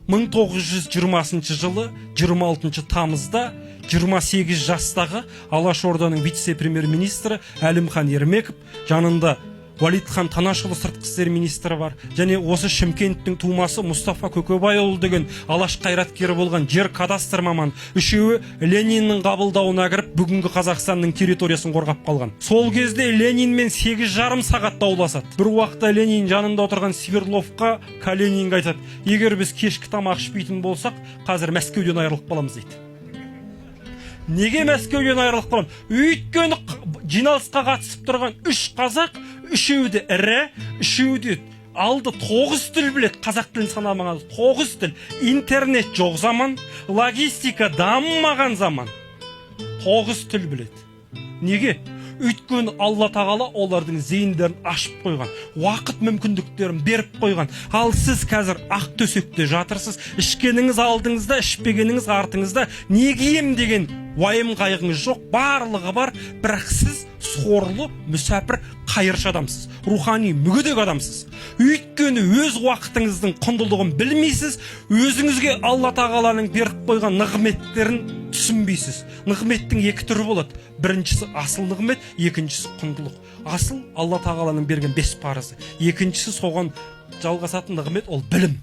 1920 жылы 26 тамызда 28 жастағы Алашорданың вице-премьер-министрі Әлімхан Ермеков, жанында Валидхан Танашұлы сыртқы істер министрі бар, және осы Шымкенттің тумасы Мұстафа Көкебайұлы деген алаш қайраткері болған жер кадастр маман үшеуі Лениннің қабылдауына кіріп, бүгінгі Қазақстанның территориясын қорғап қалған. Сол кезде Ленинмен 8,5 сағат дауласады. Бір уақытта Ленин жанында отырған Свердловқа Калининге айтады: егер біз кешкі тамақ ішпейтін болсақ, қазір Мәскеуден айырылып қаламыз дейді. Неге Мәскеуден айырылып қаламыз? Өйткені жиналысқа қатысып тұрған 3 қазақ, үшеуі де ірі, үшеуі де алды 9 тіл біледі, қазақ тілін санамаған 9 тіл. Интернет жоқ заман, логистика дамымаған заман. 9 тіл біледі. Неге? Өйткені Алла тағала олардың зейіндерін ашып қойған, уақыт мүмкіндіктерін беріп қойған. Ал сіз қазір ақ төсекте жатырсыз, ішкеніңіз алдыңызда, ішпегеніңіз артыңызда, не кием деген уайым қайғыңыз жоқ, барлығы бар, бірақ сіз сорлы, мүсәпір, қайыршы адамсыз, рухани мүгедек адамсыз. Өйткені өз уақытыңыздың құндылығын білмейсіз, өзіңізге Алла тағаланың беріп қойған нығметтерін түсінбейсіз. Нығметтің 2 түрі болады. Біріншісі асыл нығмет, екіншісі құндылық. Асыл Алла тағаланың берген 5 парызы. Екіншісі соған жалғасатын нығмет, ол білім.